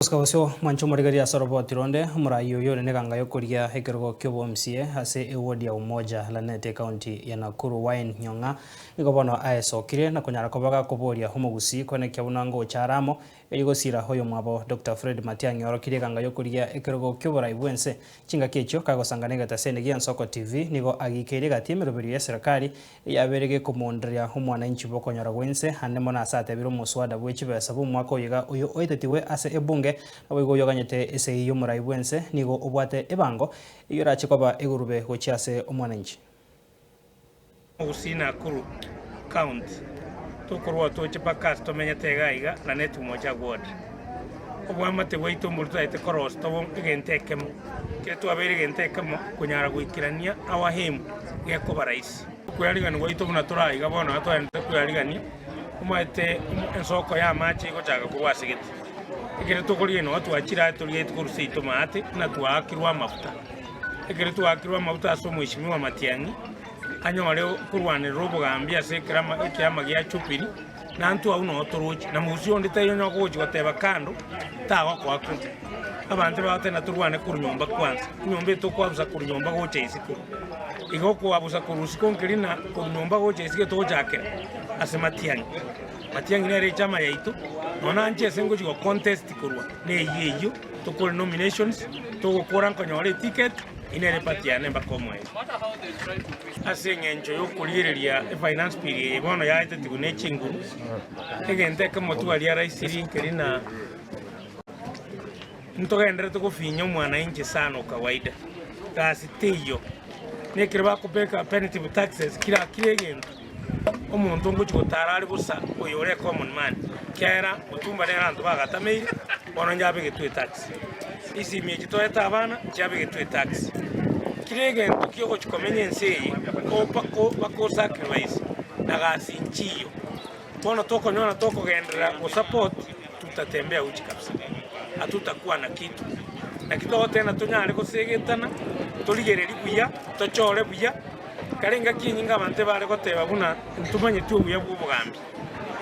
Osio mancho morigeria sorobo tironde murayo yone neganga yokuria hekergo kyobo MCA ase ewodi ya Umoja Lanete County ya Nakuru Wine Nyong'a igobono aesokire na kunyara kobaga koboria homogusi kone kyabunango charamo igosira hoyo mwabo Dr. Fred Matiang'i orokire ganga yokuria hekergo kyobora ibwense chinga kecho kagosanganega tasene gia Nsoko TV nigo agikere gatimero biri ya serikali yaberege kumondria umwananchi bokonyora gwense hande mona asate biro muswada bwechibesa bu mwaka oyiga uyu oitetiwe ase ebunge awigo yoganyete ese iyo murai bwense nigo obwate ebango iyo rachikoba egurube gochiase omwananchi Usina Nakuru County tukorwa tochipa customer tegaiga na netu moja ward obwamate waito murta ite koros tobo igentekemo ketu abere igentekemo kunyara gwikirania awahemu geko barais kuyarigana waito buna turaiga bono atwende kuyarigania umate ensoko ya machi gochaga kuwasigete ikere tukorie no twachira turiete kurusito mate na twakirwa mafuta ikere twakirwa mafuta aso mwishimiwa Matiang'i anyore kurwanira obugambia se kirama gya chupiri nantu au no turuchi na musio nditayo nyogochi goteba kando tawa kwako abantu bate na turwane kurunyomba kwanza nyombe to kwabuza kurunyomba goche isiko igo kwabuza kurusi konkirina kurunyomba goche isiko to jake ase Matiang'i nere chama yaitu nona nche sengo chigo contest kurwa ne yeyo to call nominations to gukora nkonyore ticket inere patiane bakomwe ase ngencho yo kulireria finance period bono yaite tigune chinguru egente kama twali araisiri kerina ntogendere to kufinya mwananchi sana kawaida kasi teyo nekireba kupeka penalty taxes kila gento omuntu ngo chikotara ari busa oyore common man kera utumba ne rantu bagatamire bono njabe getwe tax isi mieji toeta abana njabe getwe tax kirege ntukyo chikomenye nseye opako bako sacrifice nagasi nchiyo bono toko nyona toko gendera go support tutatembea uchi kabisa hatutakuwa na kitu na kitu tena tunyare kusegetana tuligereri buya tochore buya karenga kinyinga abante bare goteba buna ntumanye tubuya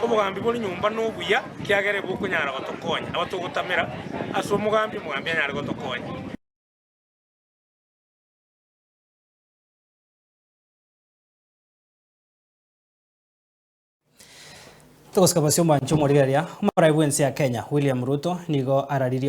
obugambi buri nyumba n'obuya kyagere bukunyara gotokonya abatugutamira aso mugambi anyara gotokonya Togoska basio mancho morigeria murai bwense ya Kenya William Ruto nigo araririo